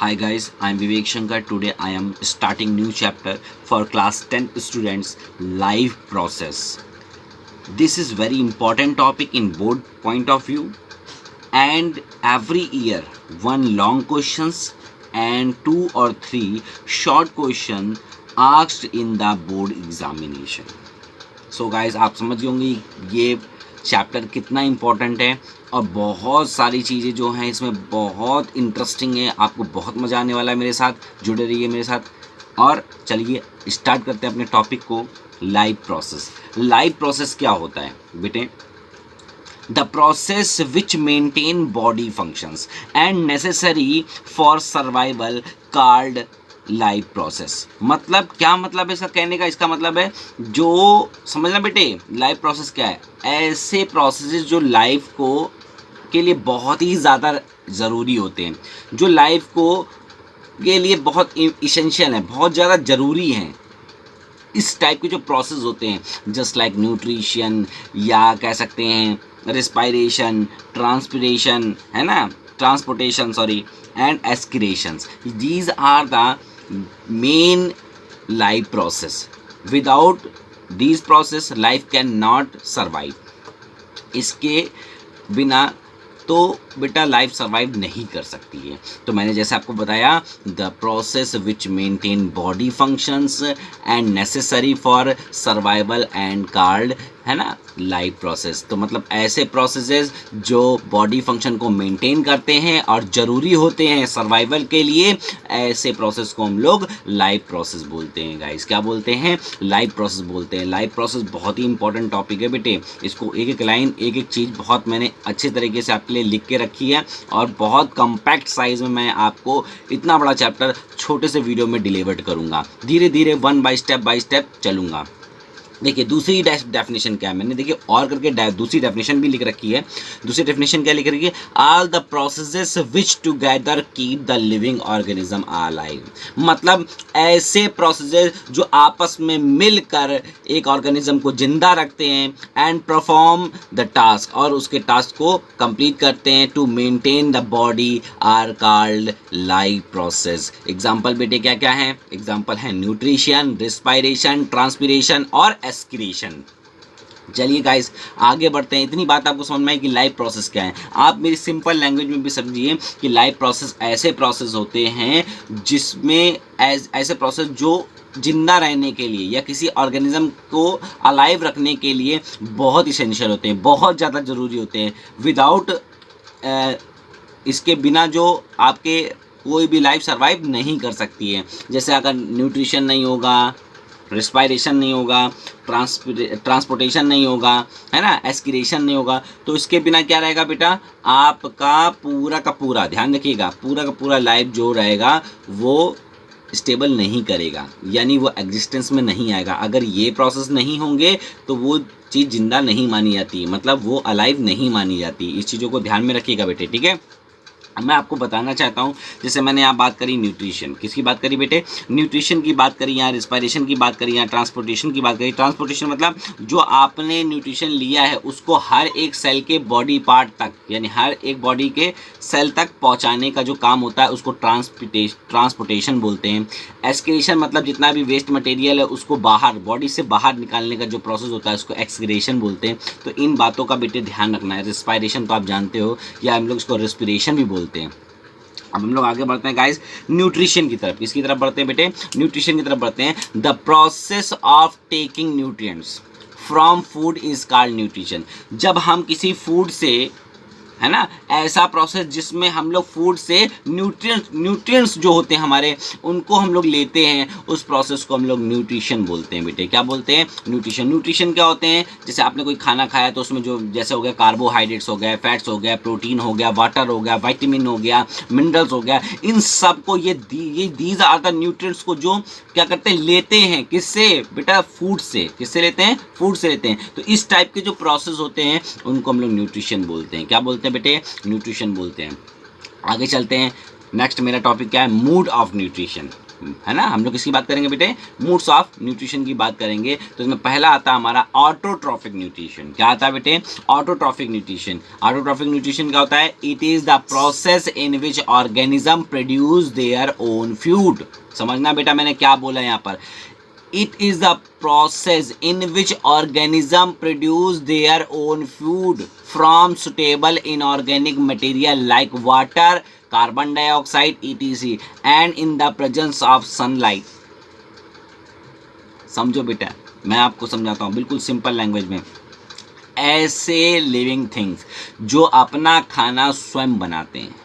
Hi guys, I am Vivek Shankar. Today I am starting new chapter for class 10th students, life process. This is very important topic in board point of view, and every year one long questions and two or three short question asked in the board examination. So guys आप समझ गए होंगे ये chapter कितना important है और बहुत सारी चीज़ें जो हैं इसमें बहुत इंटरेस्टिंग है। आपको बहुत मज़ा आने वाला है, मेरे साथ जुड़े रहिए मेरे साथ। और चलिए स्टार्ट करते हैं अपने टॉपिक को। Life process. लाइफ प्रोसेस क्या होता है बेटे? The process which maintain body functions and necessary for survival card life process. मतलब क्या मतलब है इसका कहने का? इसका मतलब है जो समझना बेटे, लाइफ प्रोसेस क्या है? ऐसे प्रोसेसेस जो लाइफ को के लिए बहुत ही ज़्यादा ज़रूरी होते हैं, जो लाइफ को के लिए बहुत इसेंशियल है, बहुत ज़्यादा ज़रूरी हैं। इस टाइप के जो प्रोसेस होते हैं, जस्ट लाइक न्यूट्रिशन, या कह सकते हैं रेस्पायरेशन, ट्रांसपिरेशन, है ना, transportation sorry, and excretions. These are the main life process. Without these process life can not survive. इसके बिना तो बेटा लाइफ सर्वाइव नहीं कर सकती है। तो मैंने जैसे आपको बताया, the process which maintain body functions and necessary for survival and card, है ना, लाइफ प्रोसेस। तो मतलब ऐसे प्रोसेसेस जो बॉडी फंक्शन को मेंटेन करते हैं और ज़रूरी होते हैं सर्वाइवल के लिए, ऐसे प्रोसेस को हम लोग लाइफ प्रोसेस बोलते हैं। गाइस क्या बोलते हैं? लाइफ प्रोसेस बोलते हैं। लाइफ प्रोसेस बहुत ही इंपॉर्टेंट टॉपिक है बेटे। इसको एक एक लाइन, एक एक चीज़ बहुत मैंने अच्छे तरीके से आपके लिए लिख के रखी है और बहुत कम्पैक्ट साइज में मैं आपको इतना बड़ा चैप्टर छोटे से वीडियो में डिलीवर करूँगा। धीरे धीरे बाय स्टेप चलूँगा। देखिए दूसरी डेफिनेशन क्या है, मैंने देखिए और करके दूसरी डेफिनेशन भी लिख रखी है। दूसरी डेफिनेशन क्या लिख रखी है? All the processes which together keep the living organism alive. मतलब ऐसे प्रोसेसेस जो आपस में मिलकर एक ऑर्गेनिज्म को जिंदा रखते हैं, एंड परफॉर्म द टास्क, और उसके टास्क को कंप्लीट करते हैं, to maintain the body, are called life process. Example बेटे क्या क्या है? एग्जाम्पल है न्यूट्रिशन, रेस्पायरेशन, ट्रांसपिरेशन और एस्किरेशन। चलिए गाइस आगे बढ़ते हैं। इतनी बात आपको समझ में आई कि लाइफ प्रोसेस क्या है। आप मेरी सिंपल लैंग्वेज में भी समझिए कि लाइफ प्रोसेस ऐसे प्रोसेस होते हैं जिसमें ऐसे प्रोसेस जो जिंदा रहने के लिए या किसी ऑर्गेनिज्म को अलाइव रखने के लिए बहुत इसेंशियल होते हैं, बहुत ज़्यादा ज़रूरी होते हैं। विदाउट इसके बिना जो आपके कोई भी लाइफ सर्वाइव नहीं कर सकती है। जैसे अगर न्यूट्रिशन नहीं होगा, रेस्पायरेशन नहीं होगा, ट्रांसपोर्टेशन नहीं होगा, है ना, एस्किरेशन नहीं होगा, तो इसके बिना क्या रहेगा बेटा? आपका पूरा का पूरा, ध्यान रखिएगा, पूरा का पूरा लाइफ जो रहेगा वो स्टेबल नहीं करेगा, यानी वो एग्जिस्टेंस में नहीं आएगा। अगर ये प्रोसेस नहीं होंगे तो वो चीज़ जिंदा नहीं मानी जाती, मतलब वो अलाइव नहीं मानी जाती। इस चीज़ों को ध्यान में रखिएगा बेटे, ठीक है। मैं आपको बताना चाहता हूँ, जैसे मैंने यहाँ बात करी न्यूट्रिशन, किसकी बात करी बेटे? न्यूट्रिशन की बात करी, यहाँ रिस्पायरेशन की बात करी, यहाँ ट्रांसपोर्टेशन की बात करी। ट्रांसपोर्टेशन मतलब जो आपने न्यूट्रिशन लिया है उसको हर एक सेल के बॉडी पार्ट तक, यानी हर एक बॉडी के सेल तक पहुँचाने का जो काम होता है उसको ट्रांसपोर्टेशन बोलते हैं। एस्किरेशन मतलब जितना भी वेस्ट मटेरियल है उसको बाहर, बॉडी से बाहर निकालने का जो प्रोसेस होता है उसको एक्सक्रीशन बोलते हैं। तो इन बातों का बेटे ध्यान रखना है। रिस्पायरेशन तो आप जानते हो, या हम लोग इसको रेस्पिरेशन भी बोलते हैं। अब हम लोग आगे बढ़ते हैं गाइस न्यूट्रिशन की तरफ। किसकी तरफ बढ़ते हैं बेटे? न्यूट्रिशन की तरफ बढ़ते हैं। The process of taking nutrients from food is called nutrition. जब हम किसी फूड से, है ना, ऐसा प्रोसेस जिसमें हम लोग फूड से न्यूट्रिएंट्स जो होते हैं हमारे, उनको हम लोग लेते हैं, उस प्रोसेस को हम लोग न्यूट्रिशन बोलते हैं बेटे। क्या बोलते हैं? न्यूट्रिशन। न्यूट्रिशन क्या होते हैं? जैसे आपने कोई खाना खाया तो उसमें जो जैसे हो गया कार्बोहाइड्रेट्स हो गया, फैट्स हो गया, प्रोटीन हो गया, वाटर हो गया, विटामिन हो गया, मिनरल्स हो गया, इन सब को ये दीज आर द न्यूट्रिएंट्स को जो क्या करते हैं, लेते हैं। किससे बेटा? फूड से। किससे लेते हैं? फूड से लेते हैं। तो इस टाइप के जो प्रोसेस होते हैं उनको हम लोग न्यूट्रिशन बोलते हैं। क्या बोलते हैं बेटे? न्यूट्रिशन बोलते हैं। आगे चलते हैं। नेक्स्ट मेरा टॉपिक क्या है? Mood off nutrition. है ना। हम लोग किसकी बात करेंगे बेटे, मोड्स ऑफ न्यूट्रिशन की बात करेंगे। तो इसमें पहला आता है हमारा ऑटोट्रॉफिक न्यूट्रिशन। क्या आता है बेटे, ऑटोट्रॉफिक न्यूट्रिशन। ऑटोट्रॉफिक न्यूट्रिशन क्या होता है, it is the process in which organism produce their own food. समझना बेटा मैंने क्या बोला यहाँ पर, it is the process in which organism produce their own food from suitable inorganic material like water, carbon dioxide etc and in the presence of sunlight। समझो बेटा, मैं आपको समझाता हूँ बिल्कुल सिंपल लैंग्वेज में। ऐसे लिविंग थिंग्स जो अपना खाना स्वयं बनाते हैं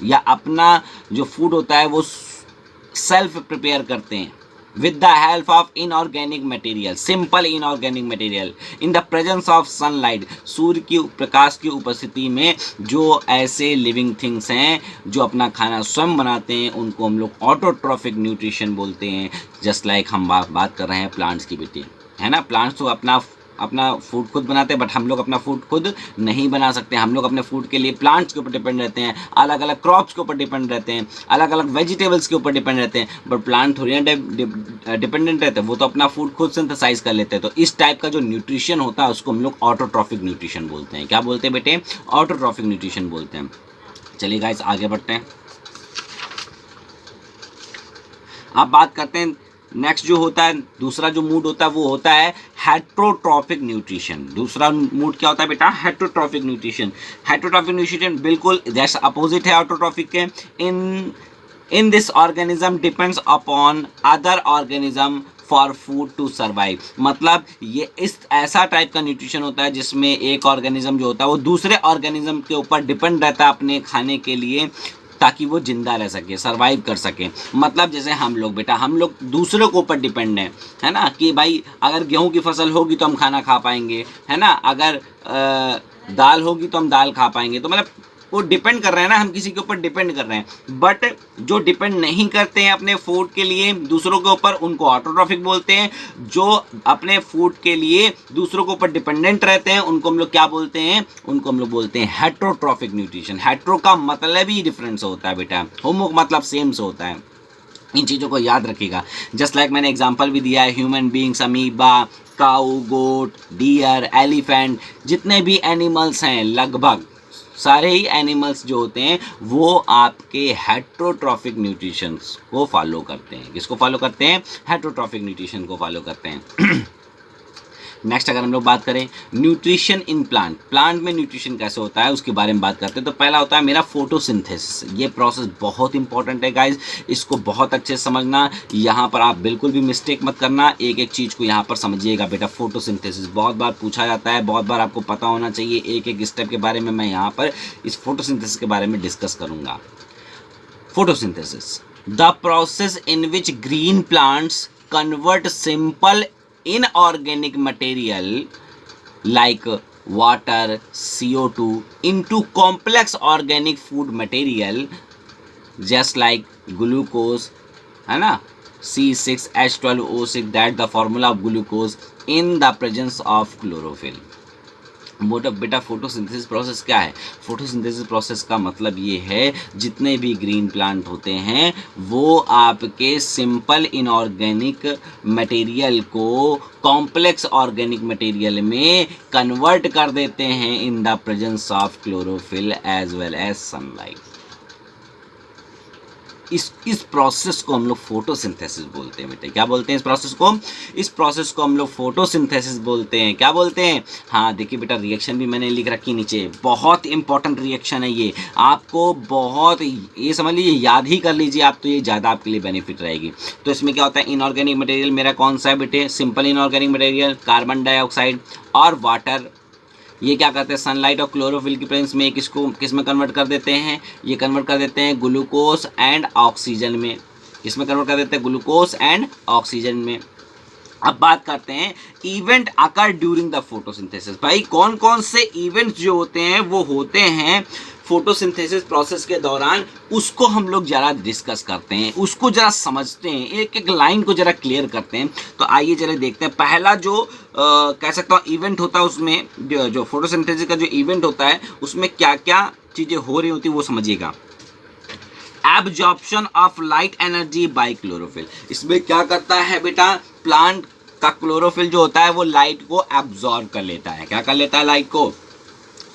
या अपना जो फूड होता है वो सेल्फ प्रिपेयर करते हैं with the help of inorganic material, simple inorganic material in the presence of sunlight, सूर्य की प्रकाश की उपस्थिति में जो ऐसे लिविंग थिंग्स हैं जो अपना खाना स्वयं बनाते हैं उनको हम लोग ऑटोट्रॉफिक न्यूट्रिशन बोलते हैं। जस्ट लाइक हम बात कर रहे हैं प्लांट्स की बेटी, है ना। प्लांट्स तो अपना फूड खुद बनाते हैं, बट हम लोग अपना फूड खुद नहीं बना सकते। हम लोग अपने फूड के लिए प्लांट्स के ऊपर डिपेंड रहते हैं, अलग अलग क्रॉप्स के ऊपर डिपेंड रहते हैं, अलग अलग वेजिटेबल्स के ऊपर डिपेंड रहते हैं, बट प्लांट थोड़ी ना डिपेंडेंट रहते हैं, वो तो अपना फूड खुद सिंथेसाइज कर लेते हैं। तो इस टाइप का जो न्यूट्रिशन होता है उसको हम लोग ऑटोट्रॉफिक न्यूट्रिशन बोलते हैं। क्या बोलते हैं बेटे, ऑटोट्रॉफिक न्यूट्रिशन बोलते हैं। चलिए गाइस आगे बढ़ते हैं। अब बात करते हैं नेक्स्ट जो होता है, दूसरा जो मूड होता है वो होता है हेट्रोट्रॉफिक न्यूट्रिशन। दूसरा मूड क्या होता है बेटा, हेट्रोट्रॉफिक न्यूट्रिशन। हेट्रोट्रॉफिक न्यूट्रिशन बिल्कुल जैसे अपोजिट है ऑटोट्रॉफिक के। In this organism depends upon other organism for food to survive. मतलब ये इस ऐसा टाइप का न्यूट्रिशन होता है जिसमें एक ऑर्गेनिज्म जो होता है वो दूसरे ऑर्गेनिज्म के ऊपर डिपेंड रहता है अपने खाने के लिए, ताकि वो जिंदा रह सके, सरवाइव कर सके। मतलब जैसे हम लोग बेटा, हम लोग दूसरों के ऊपर डिपेंड हैं, है ना, कि भाई अगर गेहूं की फसल होगी तो हम खाना खा पाएंगे, है ना, अगर दाल होगी तो हम दाल खा पाएंगे। तो मतलब वो डिपेंड कर रहे हैं ना, हम किसी के ऊपर डिपेंड कर रहे हैं। बट जो डिपेंड नहीं करते हैं अपने फूड के लिए दूसरों के ऊपर, उनको ऑटोट्रॉफिक बोलते हैं। जो अपने फूड के लिए दूसरों के ऊपर डिपेंडेंट रहते हैं उनको हम लोग क्या बोलते हैं, उनको हम लोग बोलते हैं हेट्रोट्रॉफिक न्यूट्रिशन। हेट्रो का मतलब ही डिफरेंस होता है बेटा, होमो मतलब सेम से होता है। इन चीज़ों को याद रखिएगा। जस्ट लाइक मैंने एग्जांपल भी दिया है, ह्यूमन बीइंग्स, अमीबा, काऊ, गोट, डियर, एलिफेंट, जितने भी एनिमल्स हैं लगभग सारे ही एनिमल्स जो होते हैं वो आपके हेट्रोट्रॉफिक न्यूट्रिशन को फॉलो करते हैं। किसको फॉलो करते हैं, हेट्रोट्रॉफिक न्यूट्रिशन को फॉलो करते हैं। नेक्स्ट अगर हम लोग बात करें न्यूट्रिशन इन प्लांट, प्लांट में न्यूट्रिशन कैसे होता है उसके बारे में बात करते हैं। तो पहला होता है मेरा फोटोसिंथेसिस। ये प्रोसेस बहुत इंपॉर्टेंट है गाइज, इसको बहुत अच्छे से समझना। यहाँ पर आप बिल्कुल भी मिस्टेक मत करना, एक एक चीज़ को यहाँ पर समझिएगा बेटा। फोटोसिंथेसिस बहुत बार पूछा जाता है, बहुत बार आपको पता होना चाहिए। एक एक स्टेप के बारे में मैं यहाँ पर इस फोटोसिंथेसिस के बारे में डिस्कस करूँगा। Photosynthesis, the process in which green plants convert simple inorganic material like water, CO2 into complex organic food material just like glucose, है ना, C6H12O6, that the formula of glucose in the presence of chlorophyll। बेटा photosynthesis process क्या है, photosynthesis process का मतलब ये है जितने भी ग्रीन प्लांट होते हैं वो आपके सिंपल इनऑर्गेनिक मटेरियल को कॉम्प्लेक्स ऑर्गेनिक मटेरियल में कन्वर्ट कर देते हैं in the presence of chlorophyll as well as sunlight. इस प्रोसेस को हम लोग फोटोसिंथेसिस बोलते हैं बेटे। क्या बोलते हैं इस प्रोसेस को, इस प्रोसेस को हम लोग फोटोसिंथेसिस बोलते हैं। क्या बोलते हैं, हाँ देखिए बेटा रिएक्शन भी मैंने लिख रखी नीचे, बहुत इंपॉर्टेंट रिएक्शन है ये, आपको बहुत ये समझ लीजिए, याद ही कर लीजिए आप, तो ये ज़्यादा आपके लिए बेनिफिट रहेगी। तो इसमें क्या होता है, इनऑर्गेनिक मटेरियल मेरा कौन सा है बेटे, simple inorganic material, carbon dioxide और वाटर, ये क्या करते हैं सनलाइट और क्लोरोफिल की प्रेजेंस में किसको किस में कन्वर्ट कर देते हैं, ये कन्वर्ट कर देते हैं ग्लूकोज एंड ऑक्सीजन में। इसमें कन्वर्ट कर देते हैं ग्लूकोज एंड ऑक्सीजन में। अब बात करते हैं event occur during the photosynthesis. भाई कौन कौन से इवेंट्स जो होते हैं वो होते हैं फोटोसिंथेसिस प्रोसेस के दौरान, उसको हम लोग ज़रा डिस्कस करते हैं, उसको ज़रा समझते हैं, एक एक लाइन को ज़रा क्लियर करते हैं। तो आइए जरा देखते हैं। पहला जो कह सकता हूँ इवेंट होता है, उसमें जो फोटोसिंथेसिस का जो इवेंट होता है उसमें क्या क्या चीज़ें हो रही होती है वो समझिएगा। Absorption of light energy by chlorophyll. इसमें क्या करता है बेटा, प्लांट का क्लोरोफिल जो होता है वो लाइट को एब्जॉर्ब कर लेता है। क्या कर लेता है, लाइट को।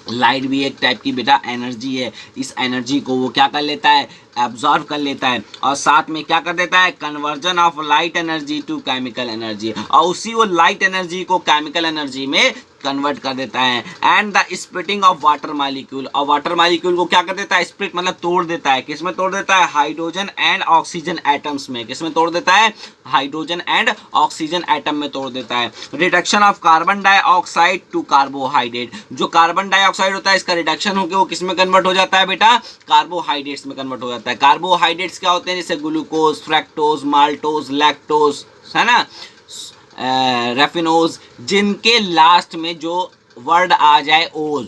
लाइट भी एक टाइप की बेटा एनर्जी है, इस एनर्जी को वो क्या कर लेता है, एब्जॉर्ब कर लेता है, और साथ में क्या कर देता है, conversion of light energy to chemical energy, और उसी वो लाइट एनर्जी को केमिकल एनर्जी में कन्वर्ट कर देता है। And the splitting of water molecule, और वाटर मॉलिक्यूल को क्या कर देता है, स्प्लिट मतलब तोड़ देता है। किसमें तोड़ देता है, हाइड्रोजन एंड ऑक्सीजन एटम्स में। किसमें तोड़ देता है, हाइड्रोजन एंड ऑक्सीजन एटम में तोड़ देता है। Reduction of carbon dioxide to carbohydrate, जो कार्बन डाइऑक्साइड होता है इसका रिडक्शन होकर वो किसमें कन्वर्ट हो जाता है बेटा, कार्बोहाइड्रेट्स में कन्वर्ट हो जाता है। कार्बोहाइड्रेट्स क्या होते हैं, जैसे ग्लूकोज, फ्रक्टोज, माल्टोज, लैक्टोज, है ना, रेफिनोज, जिनके लास्ट में जो वर्ड आ जाए ओज,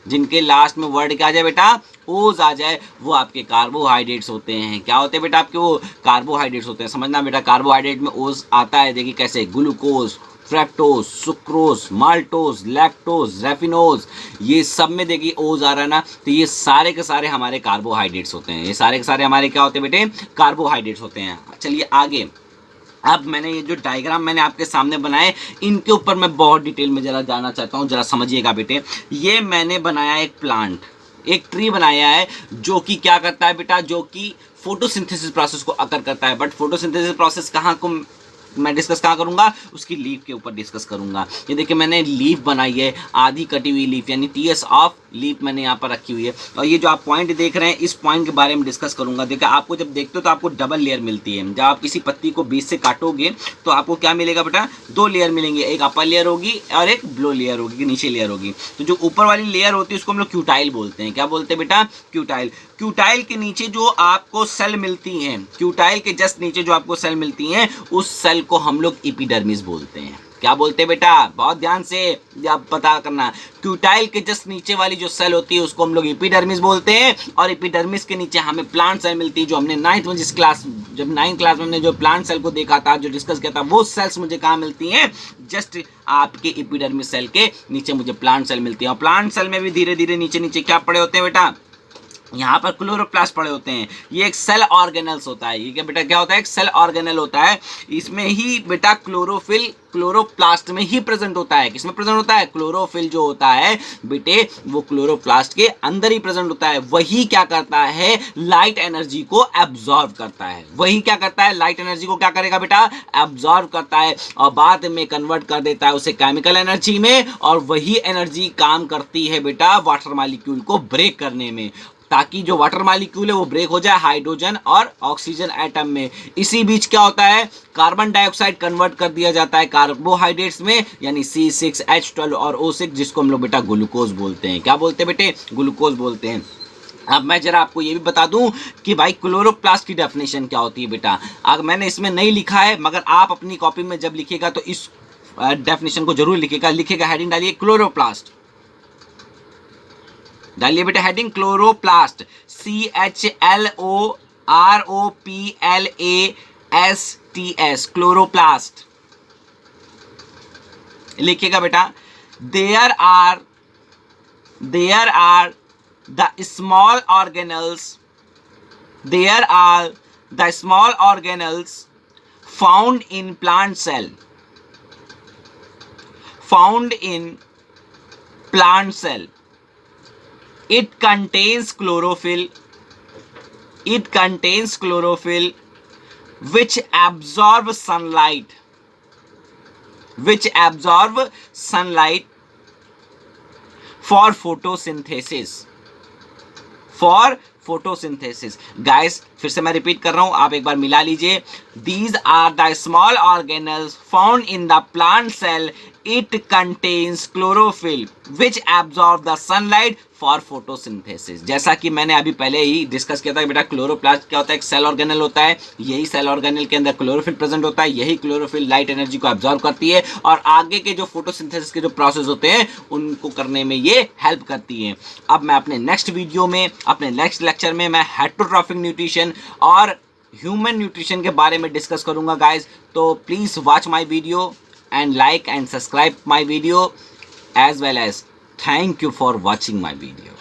जिनके लास्ट में वर्ड क्या आ जाए बेटा, ओज आ जाए, वो आपके कार्बोहाइड्रेट्स होते हैं। क्या होते हैं बेटा, आपके वो कार्बोहाइड्रेट्स होते हैं। समझना बेटा, कार्बोहाइड्रेट में ओज आता है, देखिए कैसे, glucose, fructose, sucrose, maltose, lactose, raffinose, ये सब में देखिए ओज आ रहा है ना, तो ये सारे के सारे हमारे कार्बोहाइड्रेट्स होते हैं। ये सारे के सारे हमारे क्या होते हैं बेटे, कार्बोहाइड्रेट्स होते हैं। चलिए आगे, अब मैंने ये जो डायग्राम मैंने आपके सामने बनाए, इनके ऊपर मैं बहुत डिटेल में जरा जाना चाहता हूँ, जरा समझिएगा बेटे। ये मैंने बनाया एक प्लांट, एक ट्री बनाया है, जो कि क्या करता है बेटा, जो कि फोटोसिंथेसिस प्रोसेस को अकर करता है। बट फोटोसिंथेसिस प्रोसेस कहाँ को मैं डिस्कस कहाँ करूंगा, उसकी लीफ के ऊपर डिस्कस करूंगा। ये देखिए मैंने लीफ बनाई है, आधी कटी हुई लीफ, यानी टीएस ऑफ लीफ मैंने यहाँ पर रखी हुई है। और ये जो आप पॉइंट देख रहे हैं, इस पॉइंट के बारे में डिस्कस करूंगा। देखिए आपको जब देखते हो तो आपको डबल लेयर मिलती है। जब आप किसी पत्ती को बीच से काटोगे तो आपको क्या मिलेगा बेटा, दो लेयर मिलेंगे, एक अपर लेयर होगी और एक ब्लो लेयर होगी, नीचे लेयर होगी। तो जो ऊपर वाली लेयर होती है उसको हम लोग क्यूटाइल बोलते हैं। क्या बोलते हैं बेटा, क्यूटाइल। क्यूटाइल के नीचे जो आपको सेल मिलती हैं, क्यूटाइल के जस्ट नीचे जो आपको सेल मिलती हैं, उस सेल को हम लोग एपिडर्मिस बोलते हैं। क्या बोलते हैं बेटा, बहुत ध्यान से आप पता करना। क्यूटाइल के जस्ट नीचे वाली जो सेल होती है उसको हम लोग एपिडर्मिस बोलते हैं, और एपिडर्मिस के नीचे हमें प्लांट सेल मिलती है। जो हमने नाइन्थ में जिस क्लास, जब 9th क्लास में हमने जो प्लांट सेल को देखा था, जो डिस्कस किया था, वो सेल्स मुझे कहाँ मिलती हैं, जस्ट आपके एपिडर्मिस सेल के नीचे मुझे प्लांट सेल मिलती है। और प्लांट सेल में भी धीरे धीरे नीचे नीचे क्या पड़े होते हैं बेटा, यहाँ पर क्लोरोप्लास्ट पड़े होते हैं। ये एक सेल ऑर्गेनल्स होता है। ये क्या बेटा, क्या होता है, एक सेल ऑर्गेनल होता है। इसमें ही बेटा क्लोरोफिल क्लोरोप्लास्ट में ही प्रेजेंट होता है। किसमें प्रेजेंट होता है, क्लोरोफिल जो होता है बेटे, वो क्लोरोप्लास्ट के अंदर ही प्रेजेंट होता है। वही क्या करता है, लाइट एनर्जी को एब्जॉर्ब करता है। वही क्या करता है, लाइट एनर्जी को क्या करेगा बेटा, एब्जॉर्ब करता है, और बाद में कन्वर्ट कर देता है उसे केमिकल एनर्जी में। और वही एनर्जी काम करती है बेटा वाटर मॉलिक्यूल को ब्रेक करने में, ताकि जो वाटर मॉलिक्यूल है वो ब्रेक हो जाए हाइड्रोजन और ऑक्सीजन एटम में। इसी बीच क्या होता है, कार्बन डाइऑक्साइड कन्वर्ट कर दिया जाता है कार्बोहाइड्रेट्स में, यानी C6H12 और O6, जिसको हम लोग बेटा ग्लूकोज बोलते हैं। क्या बोलते हैं बेटे, ग्लूकोज बोलते हैं। अब मैं जरा आपको ये भी बता दूं कि भाई क्लोरोप्लास्ट की डेफिनेशन क्या होती है बेटा। अगर मैंने इसमें नहीं लिखा है, मगर आप अपनी कॉपी में जब लिखिएगा तो इस डेफिनेशन को जरूर लिखिएगा। हेडिंग डालिए क्लोरोप्लास्ट, डालिए बेटा हेडिंग क्लोरोप्लास्ट, CHLOROPLASTS, क्लोरोप्लास्ट लिखिएगा बेटा। There are the small organelles found in plant cell. It contains chlorophyll which absorb sunlight for photosynthesis। Guys फिर से मैं रिपीट कर रहा हूं, आप एक बार मिला लीजिए। These are the small organelles found in the plant cell. It contains chlorophyll which absorb the sunlight for photosynthesis। जैसा कि मैंने अभी पहले ही डिस्कस किया था कि बेटा क्लोरोप्लास्ट क्या होता है, एक सेल ऑर्गेनल होता है। यही सेल ऑर्गेनल के अंदर क्लोरोफिल प्रेजेंट होता है। यही क्लोरोफिल लाइट एनर्जी को एब्जॉर्ब करती है, और आगे के जो फोटोसिंथेसिस के जो प्रोसेस होते हैं उनको करने में ये हेल्प करती है। अब मैं अपने नेक्स्ट वीडियो में, अपने नेक्स्ट लेक्चर में मैं हेटेरोट्रॉफिक न्यूट्रिशन और ह्यूमन न्यूट्रिशन के बारे में डिस्कस करूंगा गाइज। तो please watch my video and like and subscribe my video, as well as thank you for watching my video.